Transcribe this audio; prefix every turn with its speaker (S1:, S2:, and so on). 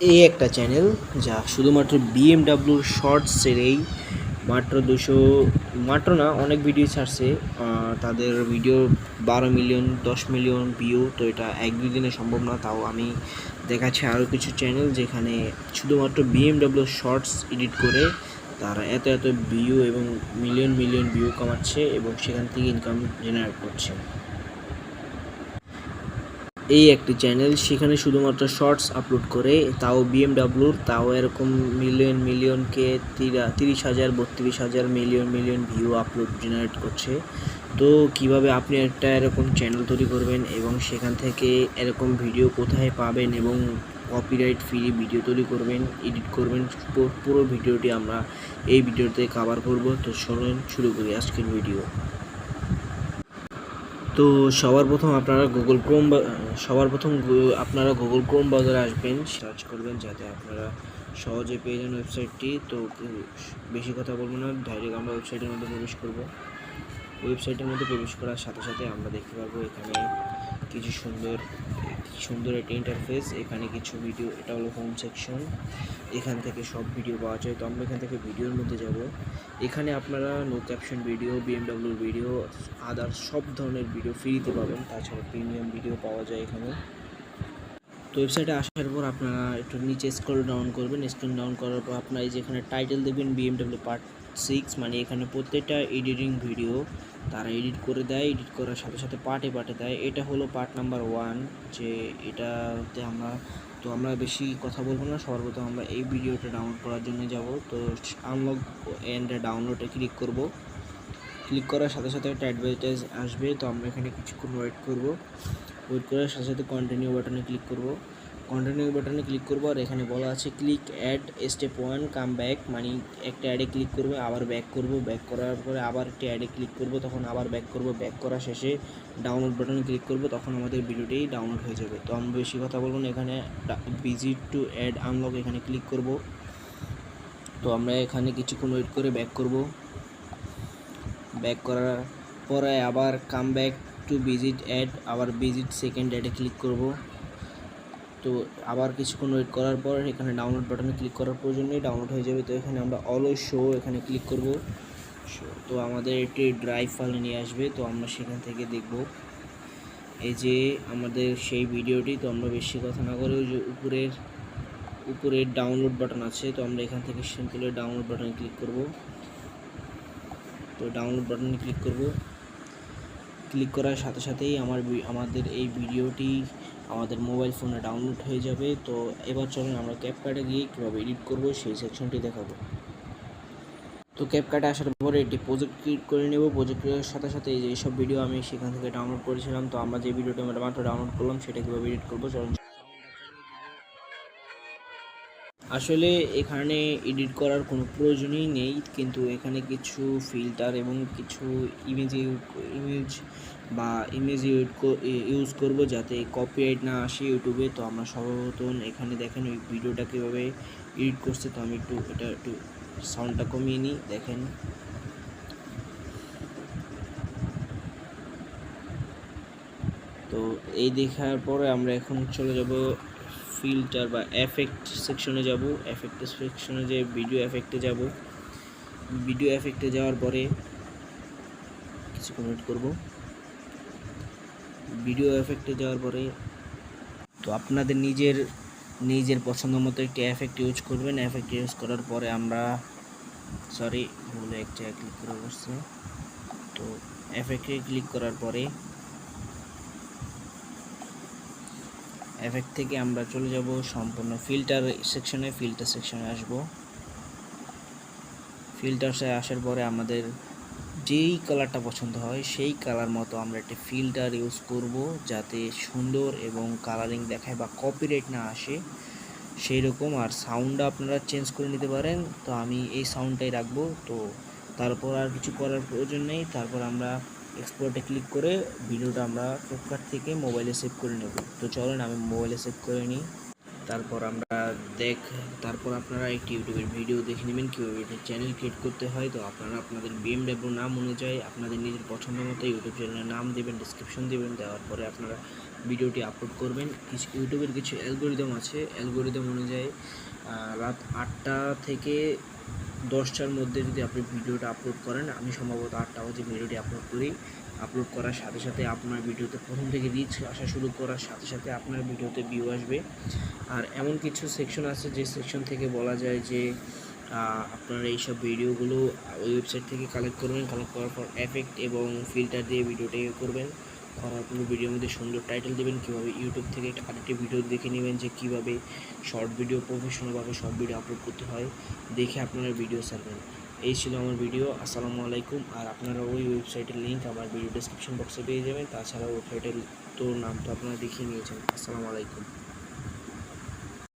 S1: এই একটা চ্যানেল যা শুধুমাত্র বিএমডাব্লিউর শর্টস ছেড়েই মাত্র 200 মাত্র না অনেক ভিডিও ছাড়ছে। তাদের ভিডিও 12 মিলিয়ন 10 মিলিয়ন ভিউ। তো এটা এক দুই দিনে সম্ভব না, তাও আমি দেখাচ্ছি আরও কিছু চ্যানেল যেখানে শুধুমাত্র বিএমডাব্লিউ শর্টস এডিট করে তারা এত এত ভিউ এবং মিলিয়ন মিলিয়ন ভিউ কামাচ্ছে এবং সেখান থেকে ইনকাম জেনারেট করছে। এই একটি চ্যানেল, সেখানে শুধুমাত্র শর্টস আপলোড করে, তাও বিএমডাব্লিউর, তাও এরকম মিলিয়ন মিলিয়নকে 30,000 32,000 million million view upload generate করছে। তো কিভাবে আপনি একটা এরকম চ্যানেল তৈরি করবেন এবং সেখান থেকে এরকম ভিডিও কোথায় পাবেন এবং কপিরাইট ফ্রি ভিডিও তৈরি করবেন, এডিট করবেন, পুরো ভিডিওটি আমরা এই ভিডিওতে কভার করব। তো চলুন শুরু করি আজকের ভিডিও। তো সবার প্রথম আপনারা গুগল ক্রোম ব্রাউজারে আসবেন, সার্চ করবেন যাতে আপনারা সহজে পেয়ে যান ওয়েবসাইটটি। তো বেশি কথা বলবো না, ডাইরেক্ট আমরা ওয়েবসাইটের মধ্যে প্রবেশ করব। ওয়েবসাইটের মধ্যে প্রবেশ করার সাথে সাথে আমরা দেখতে পাবো এখানে কিছু সুন্দর একটা ইন্টারফেস। এখানে কিছু ভিডিও, এটা হলো হোম সেকশন, এখান থেকে সব ভিডিও পাওয়া যায়। তো আমরা এখান থেকে ভিডিওর মধ্যে যাব। এখানে আপনারা নো ক্যাপশন ভিডিও, বিএমডাব্লিউর ভিডিও, আদার্স সব ধরনের ভিডিও ফ্রিতে পাবেন। তাছাড়া প্রিমিয়াম ভিডিও পাওয়া যায় এখানে। তো ওয়েবসাইটে আসার পর আপনারা একটু নিচে স্ক্রল ডাউন করবেন। স্ক্রল ডাউন করার পর আপনারা এই যে এখানে টাইটেল দেবেন বিএমডাব্লিউ পার্ট 6, মানে এখানে প্রত্যেকটা এডিটিং ভিডিও তারা এডিট করে দেয়, এডিট করার সাথে সাথে পার্টে দেয়। এটা হলো পার্ট নাম্বার 1, যে এটাতে আমরা বেশি কথা বলবো না। সর্বপ্রথম আমরা এই ভিডিওটা ডাউনলোড করার জন্য যাব। তো আনলক এন্ড ডাউনলোডে ক্লিক করব। ক্লিক করার সাথে সাথে একটা অ্যাডভার্টাইজ আসবে। তো আমরা এখানে কিছুক্ষণ ওয়েট করব। ওয়েট করার সাথে সাথে কন্টিনিউ বাটনে ক্লিক করব। কন্টিনিউ বাটনে ক্লিক করব আর এখানে বলা আছে click ad step 1 come back, মানে একটা অ্যাডে ক্লিক করবে, আবার ব্যাক করব, ব্যাক করার পরে আবার একটা অ্যাডে ক্লিক করব, তখন আবার ব্যাক করব, ব্যাক করা শেষে ডাউনলোড বাটনে ক্লিক করব, তখন আমাদের ভিডিওটি ডাউনলোড হয়ে যাবে। তো আমরা বেশি কথা বলবো না, এখানে ভিজিট টু অ্যাড আনলক এখানে ক্লিক করব। তো আমরা এখানে কিছুক্ষণ ওয়েট করে ব্যাক করব। ব্যাক করার পরে আবার come back to visit ad, আবার ভিজিট সেকেন্ড অ্যাডে ক্লিক করব। তো আবার কিছুক্ষণ ওয়েট করার পর এখানে ডাউনলোড বাটনে ক্লিক করার প্রয়োজন নেই, ডাউনলোড হয়ে যাবে। তো এখানে আমরা অলওয়েজ শো এখানে ক্লিক করব। তো আমাদের একটি ড্রাইভ ফাইলে নিয়ে আসবে। তো আমরা সেখান থেকে দেখব এই যে আমাদের সেই ভিডিওটি। তো আমরা বেশি কথা না করে ওই যে উপরের ডাউনলোড বাটন আছে, তো আমরা এখান থেকে সিম্পলি ডাউনলোড বাটনে ক্লিক করব। তো ডাউনলোড বাটনে ক্লিক করব। ক্লিক করার সাথে সাথেই আমাদের এই ভিডিওটি আমাদের মোবাইল ফোনে ডাউনলোড হয়ে যাবে। তো এবার চলুন আমরা ক্যাপকাটে গিয়ে কীভাবে এডিট করব সেই সেকশনটি দেখাবো। তো ক্যাপকাটে আসার পরে এটি প্রজেক্ট ক্রিয়েট করে নেব। প্রজেক্ট ক্রিয়েটের সাথে সাথে এই যে এইসব ভিডিও আমি সেখান থেকে ডাউনলোড করেছিলাম। তো আমরা যে ভিডিওটি আমরা মাত্র ডাউনলোড করলাম সেটা কীভাবে এডিট করবো চলুন। আসলে এখানে এডিট করার কোনো প্রয়োজনই নেই, কিন্তু এখানে কিছু ফিল্টার এবং কিছু ইমেজ ইউজ করব যাতে কপিরাইট না আসে ইউটিউবে। তো আমরা সর্বপ্রথম এখানে দেখেন ওই ভিডিওটা কীভাবে এডিট করছে। তো আমি একটু সাউন্ডটা কমিয়ে নিই, দেখেন। তো এই দেখার পরে আমরা এখন চলে যাব ফিল্টার বা এফেক্ট সেকশনে যাব। এফেক্ট সেকশনে যে ভিডিও এফেক্টে যাব। ভিডিও এফেক্টে যাওয়ার পরে কিছুক্ষণ ওয়েট করব। ভিডিও এফেক্টে যাওয়ার পরে তো আপনাদের নিজের পছন্দ মতো একটি এফেক্ট ইউজ করবেন। এফেক্ট ইউজ করার পরে আমরা ভুলে একটা ক্লিক করে বসছে। তো এফেক্টে ক্লিক করার পরে এফেক্ট থেকে আমরা চলে যাব সম্পূর্ণ ফিল্টার সেকশনে আসব। ফিল্টারসে আসার পরে আমাদের যেই কালারটা পছন্দ হয় সেই কালার মতো আমরা একটা ফিল্টার ইউজ করব যাতে সুন্দর এবং কালারিং দেখায় বা কপিরাইট না আসে সেই রকম। আর সাউন্ডটা আপনারা চেঞ্জ করে নিতে পারেন। তো আমি এই সাউন্ডটাই রাখবো। তো তারপর আর কিছু করার প্রয়োজন নেই। তারপর আমরা এক্সপোর্টে ক্লিক করে ভিডিওটা আমরা ক্যাপকাট থেকে মোবাইলে সেভ করে নেব। তো চলেন আমি মোবাইলে সেভ করে নিই। তারপর আপনারা একটি ইউটিউবের ভিডিও দেখে নেবেন কীভাবে একটা চ্যানেল ক্রিয়েট করতে হয়। তো আপনারা আপনাদের বিএমডাব্লিউ নাম অনুযায়ী আপনাদের নিজের পছন্দ মতো ইউটিউব চ্যানেলের নাম দেবেন, ডিসক্রিপশন দেবেন। দেওয়ার পরে আপনারা ভিডিওটি আপলোড করবেন। ইউটিউবের কিছু অ্যালগোরিদম আছে, অ্যালগোরিদম অনুযায়ী রাত 8টা থেকে 10টার মধ্যে যদি আপনি ভিডিওটা আপলোড করেন, আমি সম্ভবত 8টা বাজে ভিডিওটি আপলোড করি। আপলোড করার সাথে সাথে আপনার ভিডিওতে প্রথম থেকে রিচ আসা শুরু করার সাথে সাথে আপনার ভিডিওতে ভিউ আসবে। আর এমন কিছু সেকশন আছে যে সেকশন থেকে বলা যায় যে আপনারা এইসব ভিডিওগুলো ওয়েবসাইট থেকে কালেক্ট করবেন, কালেক্ট করার পর এফেক্ট এবং ফিল্টার দিয়ে ভিডিওটা করবেন, করার পর ভিডিওর মধ্যে সুন্দর টাইটেল দেবেন। কীভাবে ইউটিউব থেকে আরেকটি ভিডিও দেখে নেবেন যে কীভাবে শর্ট ভিডিও প্রফেশনালভাবে শর্ট ভিডিও আপলোড করতে হয়, দেখে আপনারা ভিডিও ছাড়বেন। এই ছিল আমার ভিডিও। আসসালামু আলাইকুম। আর আপনারা ওই ওয়েবসাইটের লিঙ্ক আমার ভিডিও ডেসক্রিপশন বক্সে পেয়ে যাবেন। তাছাড়া ওয়েবসাইটের নাম তো আপনারা দেখিয়ে নিয়েছেন। আসসালামু আলাইকুম।